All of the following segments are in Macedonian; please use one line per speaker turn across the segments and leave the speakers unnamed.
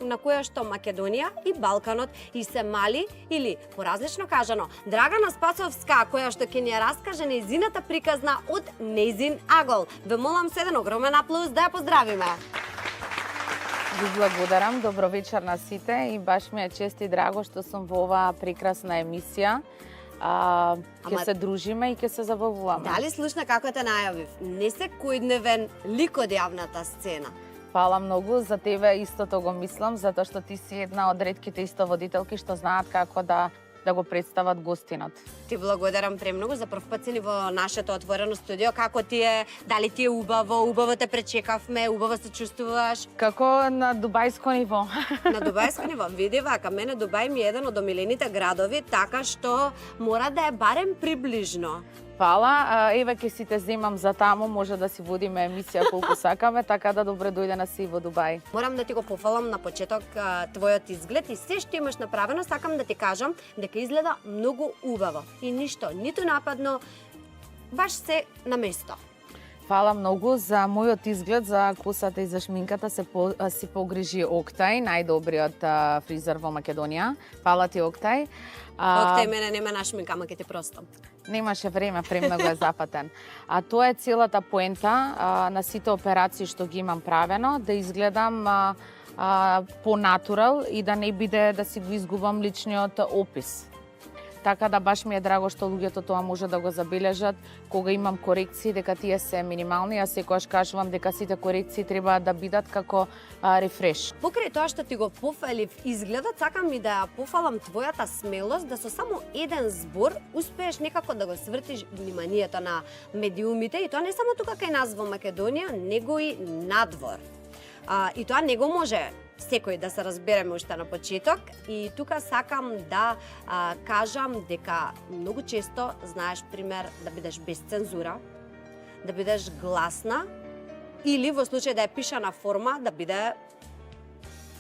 на која што Македонија и Балканот и се мали или, поразлично кажано, Драгана Спасовска, која што ќе ни ја раскаже нејзината приказна од нејзин агол. Ве молам се еден огромен аплауз да ја поздравиме.
Ви благодарам, добро вечер на сите и баш ми е чест и драго што сум во оваа прекрасна емисија. Ќе се дружиме и ќе се забавуваме.
Дали слушна како те најавив? Не секојдневен лик од јавната сцена.
Фала многу, за тебе истото го мислам, затоа што ти си една од ретките истоводителки што знаат како да го представат гостинот.
Ти благодарам премногу, за прв пат си ни во нашето отворено студио. Како ти е? Дали ти е убаво? Убаво те пречекавме, убаво се чувствуваш?
Како на дубајско ниво.
На дубајско ниво. Види вака, мене Дубај ми е еден од омилените градови, така што мора да е барем приближно.
Фала, еве ќе си те земам за таму, може да си водиме емисија колку сакаме, така да добре дојде на си во Дубај.
Морам да ти го пофалам на почеток твојот изглед и се што имаш направено, сакам да ти кажам дека изгледа многу убаво и ништо, ниту нападно, баш се на место.
Фала многу за мојот изглед, за косата и за шминката си погрижи Октај, најдобриот фризер во Македонија. Фала ти, Октај.
Октај мене нема нашминка, ама ќе ти простам.
Немаше време, премногу е запатен. А тоа е целата поента на сите операции што ги имам правено, да изгледам по натурал и да не биде да си го изгубам личниот опис. Така да баш ми е драго што луѓето тоа може да го забележат кога имам корекции, дека тие се минимални, а секогаш кажувам дека сите корекции треба да бидат како рефреш.
Покрај тоа што ти го пофалив изгледот, сакам и да ја пофалам твојата смелост да со само еден збор успееш некако да го свртиш вниманието на медиумите и тоа не само тука кај нас во Македонија, него и надвор. И тоа не го може секој да се разбереме уште на почеток и тука сакам да кажам дека многу често знаеш пример да бидеш без цензура, да бидеш гласна или во случај да е пишана форма да биде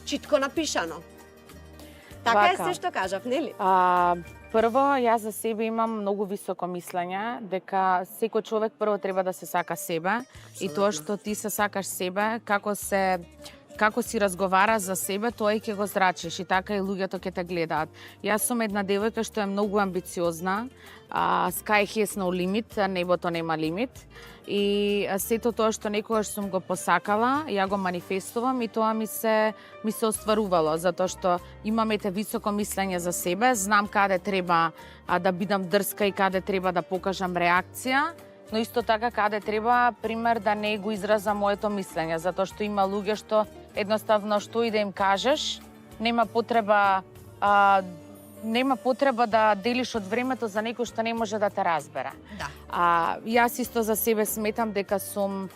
читко напишано. Така е се што кажав, нели?
Прво, јас за себе имам многу високо мислење дека секој човек прво треба да се сака себе. Абсолютно. И тоа што ти се сакаш себе, како си разговара за себе, тоа и ќе го зрачиш и така и луѓето ќе те гледаат. Јас сум една девојка што е многу амбициозна, sky has no limit, небото нема лимит. И сето тоа што некогаш сум го посакала, ја го манифестувам и тоа ми се остварувало, затоа што имам високо мислење за себе, знам каде треба да бидам дрска и каде треба да покажам реакција, но исто така каде треба, пример, да не го изразам моето мислење, затоа што има луѓе што едноставно што и да им кажеш, нема потреба да делиш од времето за некој што не може да те разбере.
Да.
Јас исто за себе сметам дека сум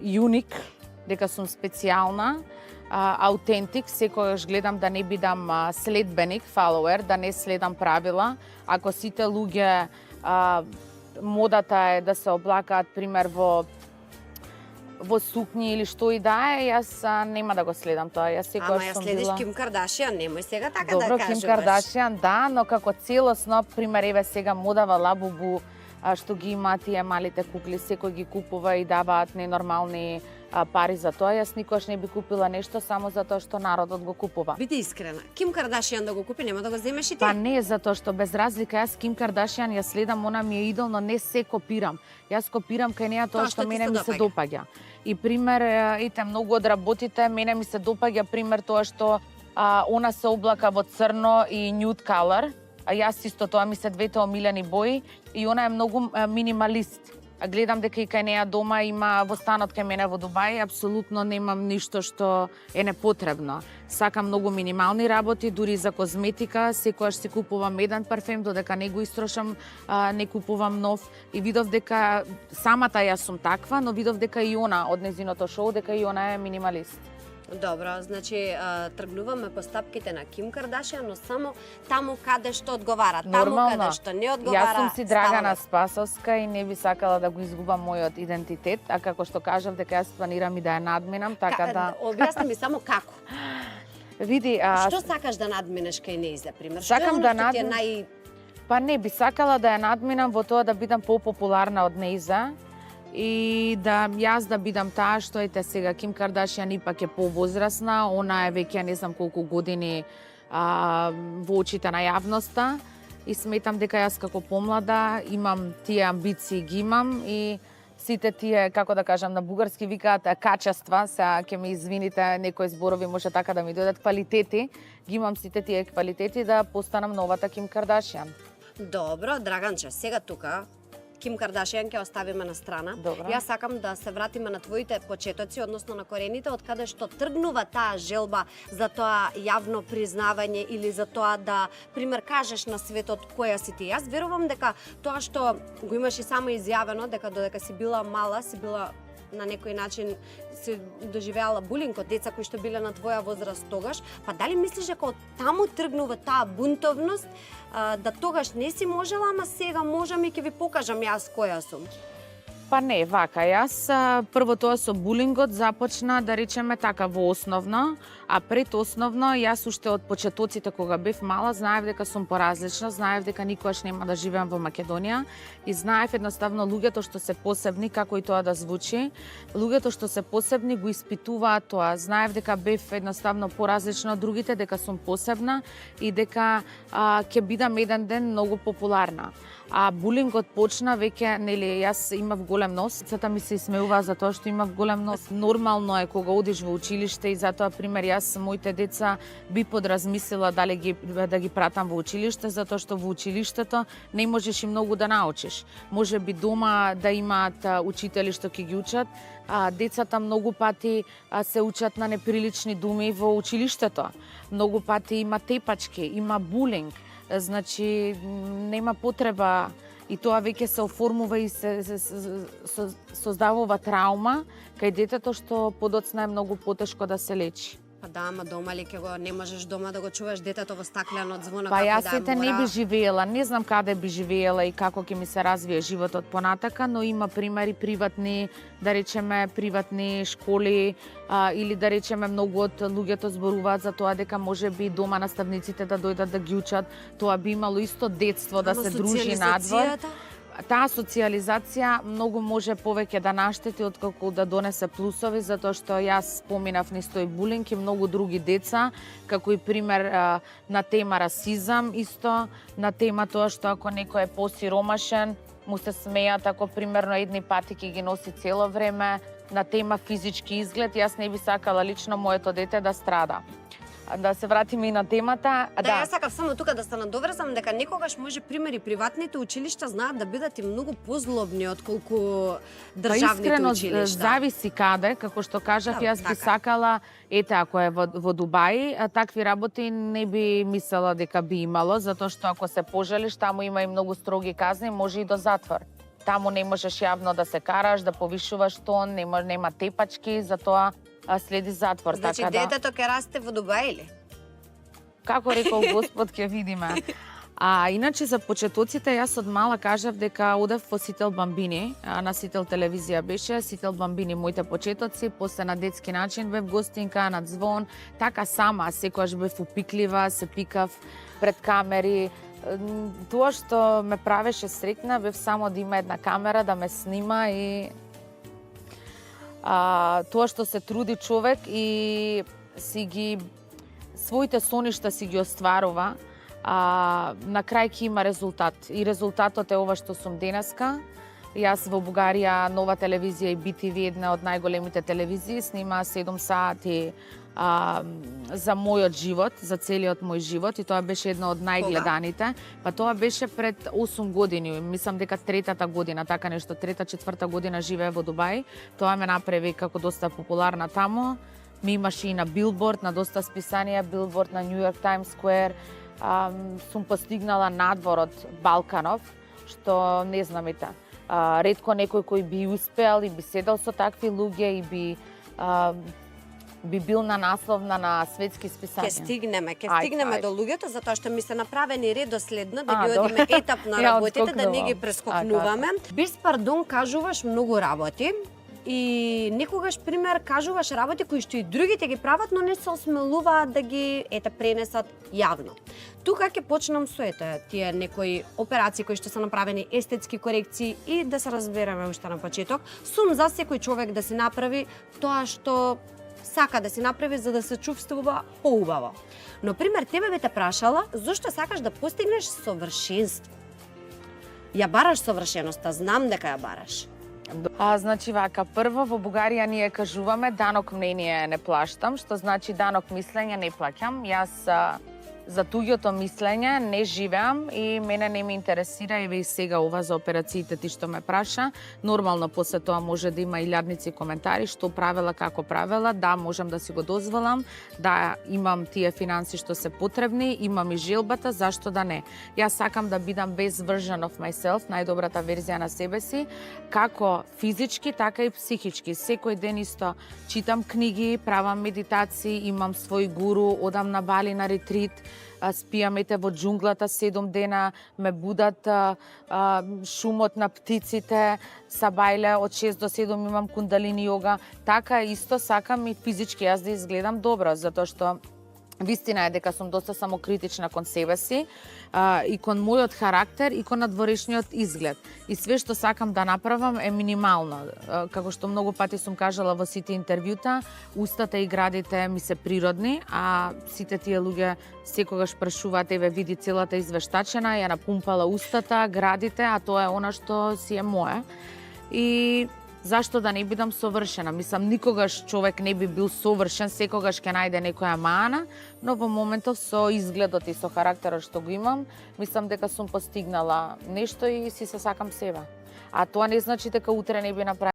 юник, дека сум специјална, аутентик, секогаш гледам да не бидам следбеник, фолоуер, да не следам правила. Ако сите луѓе модата е да се облакаат, пример, во сукњи или што и да е, јас нема да го следам тоа. Јас секогаш
сум била... Ама ја следиш Ким Кардашијан, немој сега така
Добро,
да кажуваш.
Ким Кардашијан, да, но како целосно, пример, еве сега модава лабубу, што ги има тие малите кукли, секој ги купува и даваат ненормални пари за тоа. Јас никош не би купила нешто само затоа што народот го купува.
Биди искрена, Ким Кардашијан да го купи, нема да го земеш и ти?
Па не, затоа што без разлика јас Ким Кардашијан ја следам, она ми е идол, но не се копирам. Јас копирам кај неа тоа што мене ми се допаѓа. И пример, ете, многу од работите, мене ми се допаѓа пример тоа што она се облака во црно и nude color, а јас исто тоа ми се двете омилени бои и она е многу минималист. Гледам дека и кај неа дома има во станот кај мене во Дубај, апсолутно немам ништо што е непотребно. Сакам многу минимални работи, дури за козметика, секогаш си купувам еден парфем, додека не го истрошам, не купувам нов. И видов дека самата јас сум таква, но видов дека и она од незиното шоу, дека и она е минималист.
Добро, значи тргнуваме по стапките на Ким Кардашијан, но само таму каде што одговара, таму каде што не одговара.
Јас сум си Драгана Спасовска и не би сакала да го изгубам мојот идентитет, а како што кажав дека јас планирам и да ја надминам, така да...
Објасни ми само како.
Види,
што сакаш да надминеш кај нејзе, пример?
Сакам да
надминеш.
Па не би сакала да ја надминам во тоа да бидам попопуларна од нејзе и да јас да бидам таа што ете сега Ким Кардашијан ипак е повозрасна, она е веќе не знам колку години во очите на јавноста и сметам дека јас како помлада имам тие амбиции, ги имам и сите тие, како да кажам, на бугарски викаат качества, сега ќе ми извините некои зборови може така да ми дојдат, квалитети, ги имам сите тие квалитети да постанам новата Ким Кардашијан.
Добро, Драганче, сега тука Ким Кардашијан ќе оставиме на страна.
Добро.
Јас сакам да се вратиме на твоите почетоци, односно на корените, од каде што тргнува таа желба за тоа јавно признавање или за тоа да, пример, кажеш на светот која си ти. Јас верувам дека тоа што го имаш и само изјавено, дека додека си била мала, си била на некој начин си доживеала булинг од деца кои што биле на твоја возраст тогаш, па дали мислиш дека од таму тргнува таа бунтовност, да тогаш не си можела, ама сега можам и ќе ви покажам јас која сум?
Па не, вака, јас прво тоа со булингот започна, да речеме така, во основно, а пред основно, јас уште од почетоците кога бев мала, знаев дека сум поразлична, знаев дека никогаш нема да живеам во Македонија и знаев едноставно луѓето што се посебни, како и тоа да звучи, луѓето што се посебни го испитуваат тоа, знаев дека бев едноставно поразлична од другите, дека сум посебна и дека ќе бидам еден ден многу популарна. А булингот почна веќе, нели, јас имав голем нос, децата ми се смеува за тоа што имав голем нос. Нормално е кога одиш во училиште и затоа, пример, јас моите деца би подразмислила дали да ги пратам во училиште, затоа што во училиштето не можеш и многу да научиш. Може би дома да имаат учители што ќе ги учат, децата многу пати се учат на неприлични думи во училиштето. Многу пати има тепачки, има булинг. Значи, нема потреба и тоа веќе се оформува и се создавува траума кај детето што подоцна е многу потешко да се лечи.
Па да, ама дома ли ќе го не можеш дома да го чуваш детето во стаклено звоно,
па
како
јас
да
ете не би живеела, не знам каде би живеела и како ќе ми се развие животот понатака, но има примери приватни, да речеме приватни школи или да речеме многу од луѓето зборуваат за тоа дека може би дома наставниците да дојдат да ги учат, тоа би имало исто детство да се дружи надвор. Таа социјализација многу може повеќе да наштети отколку да донесе плусови, затоа што јас поминав низ тој булинг и многу други деца, како и пример на тема расизам, исто на тема тоа што ако некој е посиромашен, му се смеат, ако примерно едни пати ќе ги носи цело време, на тема физички изглед, јас не би сакала лично моето дете да страда. Да се вратиме и на темата.
Да, јас сакав само тука да се надоврзам дека некогаш може примери приватните училишта знаат да бидат и многу позлобни отколку државните училишта.
Искрено зависи каде, како што кажав, јас би сакала, ете ако е во Дубај, такви работи не би мислела дека би имало, затоа што ако се пожалиш, таму има и многу строги казни, може и до затвор. Таму не можеш јавно да се караш, да повишуваш тон, нема тепачки, затоа следи затвор.
Значи
така,
детето ќе расте во Дубај или?
Како рекол Господ, ќе видиме. Иначе за почетоците јас од мала кажав дека одев во Сител Бамбини, на Сител телевизија беше, Сител Бамбини моите почетоци, после на детски начин бев гостинка, на звон, така сама, секогаш бев упиклива, се пикав пред камери. Тоа што ме правеше среќна бев само да има една камера да ме снима и тоа што се труди човек и си ги своите соништа си ги остварува, на крај ќе има резултат. И резултатот е ова што сум денеска. Јас во Бугарија Нова телевизија и BTV, една од најголемите телевизии, снима 7 сати за мојот живот, за целиот мој живот и тоа беше едно од најгледаните. Па тоа беше пред 8 години, мислам дека третата година, така нешто, трета, четврта година живее во Дубај. Тоа ме направи како доста популарна таму. Ми имаше и на Билборд, на доста списанија, Билборд, на Нью Йорк Таймс Сквер. Сум постигнала надвор од Балканов, што не знам ретко некој кој би успеал и би седел со такви луѓе и би бил на насловна на светски списанија.
Ќе стигнеме до луѓето, затоа што ми се направени редоследно да ги одиме етапно работите, да не ги прескокнуваме. Без пардон кажуваш многу работи. И некогаш, пример, кажуваш работи кои што и другите ги прават, но не се осмелуваат да ги пренесат јавно. Тука ќе почнам со тие некои операции кои што се направени, естетски корекции и да се разбереме уште на почеток. Сум за секој човек да се направи тоа што сака да се направи за да се чувствува поубаво. Но пример, тебе би те прашала зошто сакаш да постигнеш совршенство? Ја бараш совршеноста, знам дека ја бараш.
Значи вака, прво во Бугарија ние кажуваме данок мнение не плаштам, што значи данок мислење не плаќам. Јас за туѓото мислење не живеам и мене не ме интересира, еве и сега ова за операциите ти што ме праша. Нормално после тоа може да има илјадници коментари, што правела, како правела, да, можам да си го дозволам, да имам тие финанси што се потребни, имам и желбата, зашто да не. Јас сакам да бидам best version of myself, најдобрата верзија на себе си, како физички, така и психички. Секој ден исто читам книги, правам медитации, имам свој гуру, одам на Бали на ретрит, спијамете во џунглата 7 дена, ме будат шумот на птиците, сабајле од 6 до 7 имам кундалини јога. Така исто сакам и физички јас да изгледам добро, затоа што вистина е дека сум доста самокритична кон себе си и кон мојот характер и кон надворешниот изглед. И све што сакам да направам е минимално. Како што многу пати сум кажала во сите интервјута, устата и градите ми се природни, а сите тие луѓе секогаш прашуваат, еве види целата извештачена, ја напумпала устата, градите, а тоа е она што си е моја. И зашто да не бидам совршена? Мислам, никогаш човек не би бил совршен, секогаш ќе најде некоја мана, но во моментов со изгледот и со характерот што го имам, мислам дека сум постигнала нешто и си се сакам себе. А тоа не значи дека утре не би направила